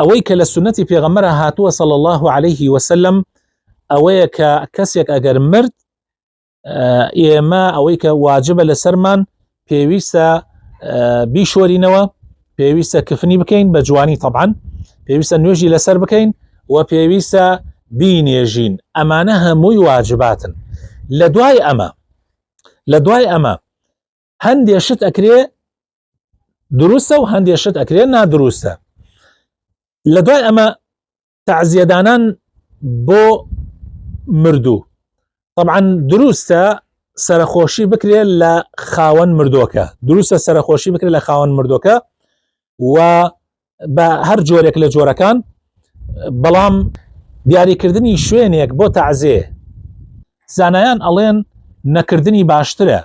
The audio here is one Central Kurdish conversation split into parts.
ئەوەی کە لە سنەتی پێغەمبەرە هاتووە صلی الله عليه وسلم ئەوەیە کە کەسێک ئەگەر مرد ئێمە ئەوەی کە واجبە لەسەرمان پێویستە بیشۆرینەوە، پێویستە کفنی بکەین بە جوانی طبعاً، پێویستە نوێژی لەسەر بکەین و پێویستە بینێژین. ئەمانە هەمووی واجباتن. لە دوای ئەمە هەندێک شت ئەکرێ دروستە و هەندێک شت ئەکرێ نادروستە. لە دوای ئەمە تەعزیەدانان بۆ مردوو طبعاً دروستە سەرخۆشی بکرێت لە خاوەن مردووەکە، دروستە سەرخۆشی بکرێت لە خاوەن مردووەکە و بە هەر جۆرێک لە جۆرەکان، بەڵام دیاریکردنی شوێنێک بۆ تەعزیە زانایان ئەڵێن نەکردنی باشترە،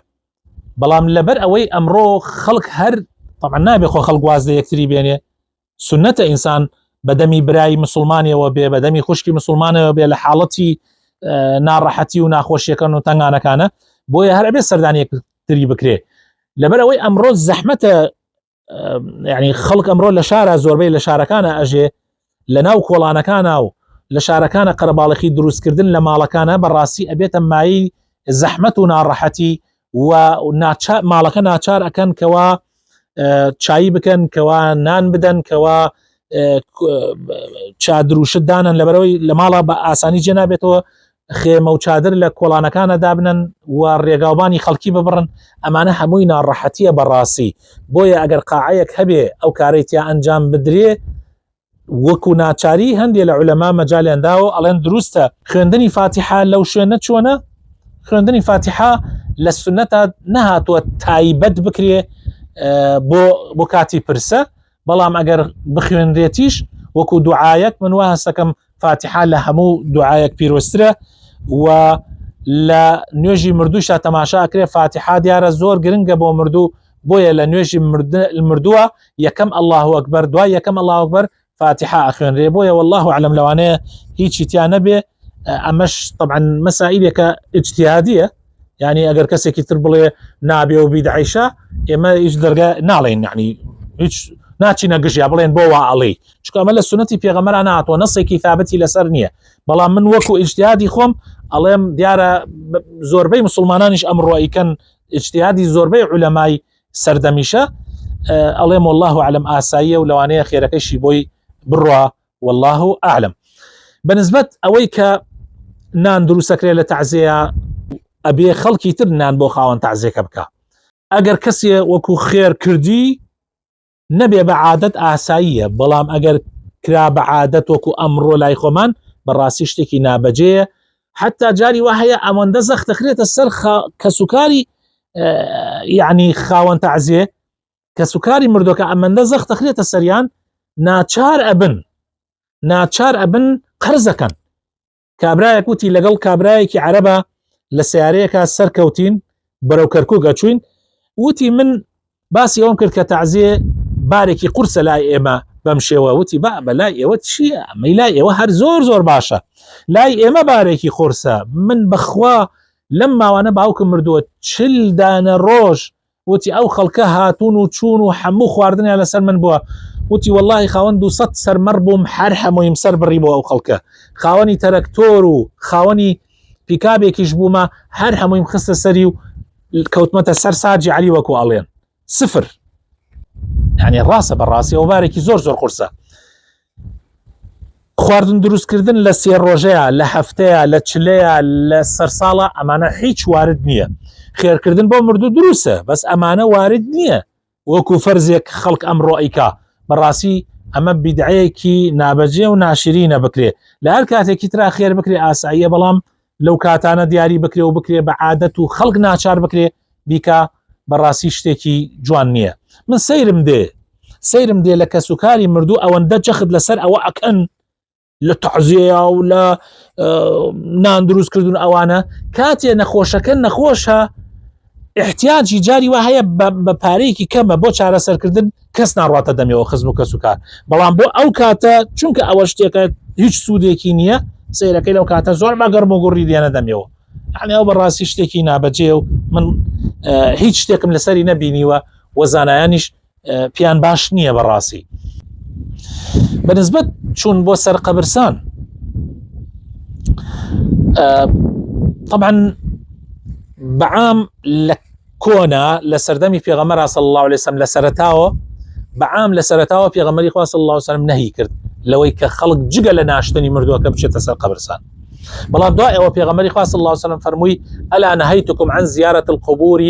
بەڵام لەبەر ئەوەی ئەمڕۆ خەڵک هەر طبعاً نابێ خۆ خەڵک واز لە یەکتری بێنێ، سنەتە ئینسان بەدەمی برای مسلمانیەوە بێ، بەدەمی خوشکی مسلمانەوە بێ لە حاڵەتی ناڕەحەتی و ناخۆشیەکان و تەنگانەکانە، بۆیە هەر ئەبێ سەردانیەکتری بکرێ. لەبەر ئەوەی ئەمڕۆ زەحمەتە، یعنی خەڵک ئەمڕۆ لە شارە زۆربەی لە شارەکانە ئەژێ، لە ناو کۆڵانەکانە و لە شارەکانە قەرەباڵغی دروستکردن لە ماڵەکانە بەڕاستی ئەبێتە مایی زەحمەت و ناڕەحەتی و ماڵەکە ناچار ئەکەن کەوا چایی بکەن، کەوا نان بدەن، کەوا چادروشت دانن، لەبەرەوەی لە ماڵە بە ئاسانی جێ نابێتەوە خێمە و چادر لە کۆڵانەکانە دابنن و ڕێگاوبانی خەڵکی ببڕن. ئەمانە هەمووی ناڕەحەتیە بەڕاستی. بۆیە ئەگەر قاعەیەک هەبێ ئەو کارەی تیا ئەنجام بدرێ وەکو ناچاری، هەندێک لە عولەما مەجالیان داوە ئەڵێن دروستە خوێندنی فاتحە لەو شوێنە چۆنە؟ خوێندنی فاتحە لە سنەتە نەهاتووە تایبەت بکرێ بۆ کاتی پرسە، بەڵام ئەگەر بخوێنرێتیش وەکو دوعایەک، من وا هەستەکەم فاتحە لە هەموو دوعایەک پیرۆسترە و لە نوێژی مردووشە تەماشا ئەکرێ. فاتحە دیارە زۆر گرنگە بۆ مردوو، بۆیە لە نوێژی مردووە یەکەم الله ئەکبەر، دوای یەکەم الله ئەکبەر فاتحە ئەخوێنرێ. بۆیە والله ئەعلەم لەوانەیە هیچی تیا نەبێ. ئەمەش طبعاً مەسائلێکە ئیجتیهادیە، یعنی ئەگەر کەسێکی تر بڵێ نابێ و بیدعیشە، ئێمە هیچ دەرگا ناڵێن، یعنی هیچ ناچینە گژیا بڵێن بۆ وا ئەڵێ، چونکە ئەمە لە سنەتی پێغەمبەران هاتووە، نەسێکی ثابتی لەسەر نییە. بەڵام من وەکو ئیجتیهادی خۆم ئەڵێم دیارە زۆربەی مسلمانانیش ئەمڕۆ ئیکەن، ئیجتیهادی زۆربەی عولەمای سەردەمیشە، ئەڵێم والله ئەعلەم ئاساییە و لەوانەیە خێرەکەیشی بۆی بڕوا، والله ئەعلەم. بەنسبەت ئەوەی کە نان دروستەکرێت لە تەعزیە، ئەبێ خەڵکی تر نان بۆ خاوەن تەعزیەکە بکە. ئەگەر کەسێ وەکو خێر کردی نەبێ بە عادەت ئاساییە، بەڵام ئەگەر کرا بە عادەت وەکو ئەمڕۆ لای خۆمان بەڕاستی شتێکی نابەجێیە. حتا جاری وا هەیە ئەوەندە زەخت دەخرێتە سەر کەسوکاری، یعنی خاوەن تەعزیە، کەسوکاری مردووەکە ئەمەندە زەخت دەخرێتە سەریان، ناچار ئەبن قەرزەکەن. کابرایەک وتی لەگەڵ کابرایەکی عەرەبە لە سیارەیەکە سەرکەوتین بەرەو کەرکووک گەچوین، وتی من باسی ئەوم کرد کە تەعزیە بارێکی قورسە لای ئێمە بەم شێوە. وتی بە لای ئێوە چییە؟ ئەمەی لای ئێوە هەر زۆر باشە، لای ئێمە بارێکی قورسە. من بەخوا لەم ماوانە باوکم مردووە 40 دانە ڕۆژ، وتی ئەو خەڵکە هاتوون و چوون و هەموو خواردنیان لەسەر من بووە. وتی واللهی خاوەن 200 سەرمەڕ بووم، هەر هەموویم سەر بڕی بۆ ئەو خەڵکە. خاوەنی تەرەکتۆر و خاوەنی پیکابێکیش بوومە، هەر هەموویم خستە سەری و کەوتمەتە سەر ساجی عەلی وەکو ئەڵێن سفر. یعنی ڕاستە بەڕاستی ئەو بارێکی زۆر قورسە. خواردن دروستکردن لە 3 ڕۆژەیە، لە هەفتەیە، لە چلەیە، لە سەرساڵە، ئەمانە هیچ وارد نییە. خێرکردن بۆ مردوو دروستە، بەس ئەمانە وارد نییە وەکو فەرزێک خەڵک ئەمڕۆ ئەیکا. بەڕاستی ئەمە بیدعەیەکی نابەجێ و ناشرینە بکرێ. لە هەر کاتێکی ترا خێر بکرێ ئاساییە، بەڵام لەو کاتانە دیاری بکرێ و بکرێ بە عادەت و خەڵک ناچار بکرێ بیکا، بەڕاستی شتێکی جوان نییە. من سەیرم دێ لە کەسوکاری مردوو ئەوەندە جەخت لەسەر ئەوە ئەکەن لە تەعزیە و لە نان دروستکردن ئەوانە، کاتێ نەخۆشەکە نەخۆشە، احتیاجی جاری وا هەیە بە پارەیەکی کەمە بۆ چارەسەرکردن، کەس ناڕاتە دەمەوە خزم و کەسوکار. بەڵام بۆ ئەو کاتە چونکە ئەوە شتێکە هیچ سوودێکی نییە، سەیرەکەی لەو کاتە زۆر بەگەرم و گوڕی دێنە دەمەوە. یعنی ئەو بەڕاستی شتێکی نابەجێ و من هیچ شتێکم لەسەری نەبینیوە و زانایانیش پیان باش نییە بەڕاستی. بنسبة چون بۆ سەر قەبرستان طبعا بەعام لە کۆنا لە سەردەمی پێغەمبەر صلی الله عليه وسلم لە سەرەتاوە بەعام لە سەرەتاوە پێغەمبەری خوا صلی الله عليه وسلم نەهی کرد لەوەی کە خەڵک جگە لە ناشتنی مردووەکە بچێتە سەر قەبرستان. بەڵام دوایەوە پێغەمبەری خوا صلی الله عليه وسلم فەرمووی ئەلا نەهەیتکم عن زیارة القبور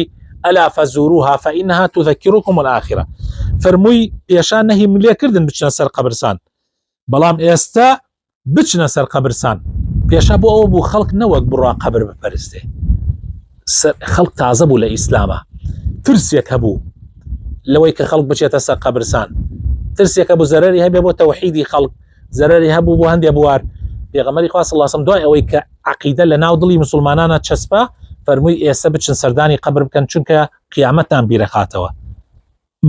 ئەلا فەزوروها فإنها تذكركم الآخرة. فەرمووی پێشان نەهی ملێ کردن بچنە سەر قەبرستان، بەڵام ئێستا بچنە سەر قەبرستان. پێشا بۆ ئەوە بوو خەڵک نەوەک بڕوا قەبر بپەرستێ، خەڵک تازە بوو لە ئیسلامە، ترسێک هەبوو لەوەی کە خەڵک بچێتە سەر قەبرستان، ترسێک هەبوو زەرەری هەبێ بۆ تەوحیدی خەڵک، زەرەری هەبوو بۆ هەندێک بوار. پێغەمبەری خوا صلی الله علیه و سلم دوای ئەوەی کە عەقیدە لە ناو دڵی مسلمانانە چەسپا فەرمووی ئێستا بچن سەردانی قەبر بکەن چونکە قیامەتتان بیرەخاتەوە،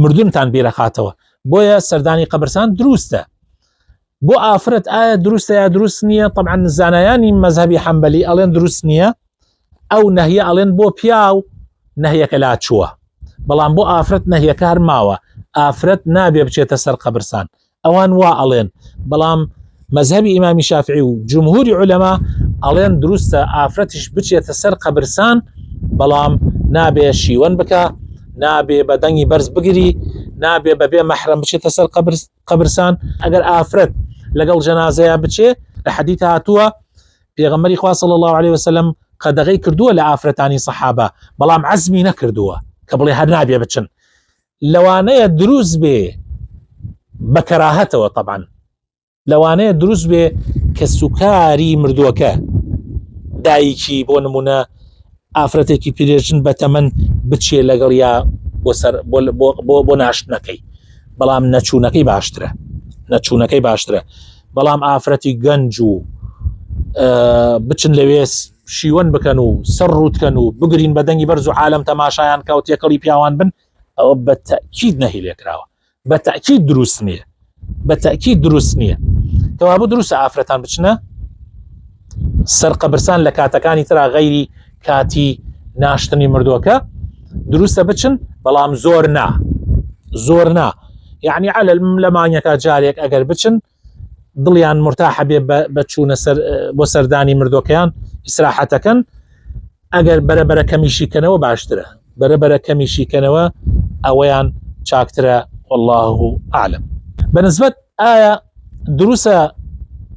مردنتان بیرەخاتەوە. بۆیە سەردانی قەبرستان دروستە. بۆ ئافرەت ئایا دروستە یا دروست نییە؟ طبعا زانایانی مەذهبی حەنبەلی ئەڵێن دروست نییە، ئەو نەهیە ئەڵێن بۆ پیاو نەهیەکە لا چووە، بەڵام بۆ ئافرەت نەهیەکە هەر ماوە، ئافرەت نابێ بچێتە سەر قەبرستان. ئەوان وا ئەڵێن، بەڵام مەذهبی ئیمامی شافعی و جمهوری عولەما ئەڵێن دروستە ئافرەتیش بچێتە سەر قەبرستان، بەڵام نابێ شیوەن بکە، نابێ بە دەنگی بەرز بگری، نابێ بەبێ مەحرەم بچێتە سەر قەبرستان. ئەگەر ئافرەت لەگەڵ جەنازەیە بچێ لە حەدیث هاتووە پێغەمبەری خوا صلی الله عليه وسلم قەدەغەی کردووە لە ئافرەتانی سەحابە، بەڵام عەزمی نەکردووە کە بڵێ هەر نابێ بچن. لەوانەیە دروست بێ بە کەراهەتەوە، طبعا لەوانەیە دروست بێ کە سوکاری مردووەکە دایکی بۆ نمونە ئافرەتێکی پیرێژن بە تەمەن بچێ لەگەڵ یا بۆ ناشتنەکەی، بەڵام نەچوونەکەی باشترە، نەچوونەکەی باشترە. بەڵام ئافرەتی گەنج و بچن لەوێ شیوەن بکەن و سەر ڕوتکەن و بگرین بە دەنگی بەرز و عالم تەماشایان کە و تێکەڵی پیاوان بن، ئەوە بە تەئکید نەهی لێکراوە، بە تەئکید دروست نییە، بە تەئکید دروست نییە. کەوا بۆ دروستە ئافرەتان بچنە سەر قەبرستان لە کاتەکانی ترا غەیری کاتی ناشتنی مردووەکە، دروستە بچن، بەڵام زۆر نا، زۆر نا. یعنی على لە مانگێکا جارێک ئەگەر بچن دڵیان مرتاحە بێ بە چوونە بۆ سەردانی مردووەکەیان ئیسراحەتەکەن. ئەگەر بەرەبەرە کەمیشیکەنەوە باشترە، بەرەبەرە کەمیشیکەنەوە ئەوەیان چاکترە، والله ئاعلم. بەنسبەت ئایا دروستە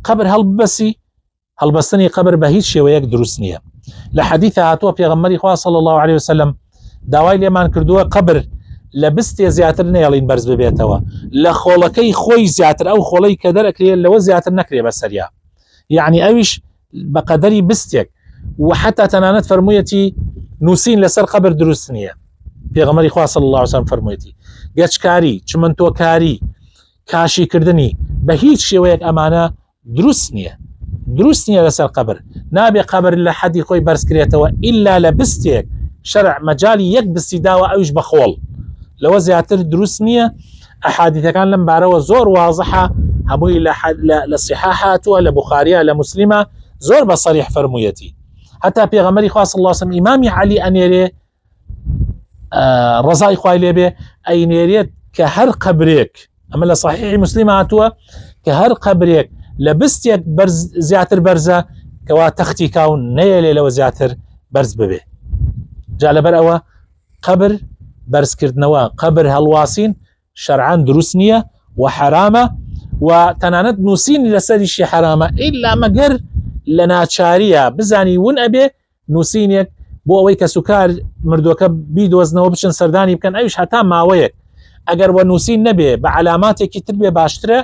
قەبر هەڵبەسی؟ هەڵبەستنی قەبر بە هیچ شێوەیەک دروست نییە. لە حەدیثە هاتووە پێغەمبەری خوا صلی الله عليه وسلم داوای لێمان کردووە قەبر لە بستێ زیاتر نێڵین بەرز ببێتەوە، لە خۆڵەکەی خۆی زیاتر، ئەو خۆڵەی کە دەرەکرێت لەوە زیاتر نەکرێ بەسەریا، یعنی ئەویش بە قەدەری بستێک. و حتا تەنانەت فەرموویەتی نووسین لەسەر قەبر دروست نییە. پێغەمبەری خوا صلی الله عليه وسلم فەرموویەتی گەچکاری، چمنتۆکاری، کاشیکردنی بە هیچ شێوەیەک ئەمانە دروست نییە، دروست نییە لەسەر قەبر. نابێ قەبر لە حەدی خۆی بەرزکرێتەوە ئیلا لە بستێک شەرع مەجالی یەک بستی داوە، ئەویش بە خۆڵ، لەوە زیاتر دروست نییە. ئەحادیثەکان لەم بارەوە زۆر وازەحە، هەمووی لە صحاح هاتووە، لە بوخاریە، لە موسلیمە، زۆر بە صریح فەرموویەتی. هەتا پێغەمبەری خوا صلی الله عليه وسلم ئیمامی عەلی ئەنێرێ ڕەزای خوای لێبێ ئەینێرێت کە هەر قەبرێک، ئەمە لە صحیحی موسلیم هاتووە، کە هەر قەبرێک لە بستێک زیاتر بەرزە کەوا تەختی کاون نەیەلێ لەوە زیاتر بەرز ببێ. جا لەبەر ئەوە قەبر بەرزکردنەوە، قەبر هەڵواسین شەرعان دروست نییە و حرامە، و تەنانەت نووسینی لەسەریشی حرامە ئیلا مەگەر لە ناچاریە بزانی ون ئەبێ نووسینێک بۆ ئەوەی کە سوکار مردووەکە بیدۆزنەوە بچن سەردانی بکەن، ئەویش هەتا ماوەیەک. ئەگەر وە نووسین نەبێ بە علاماتێکی تر بێ باشترە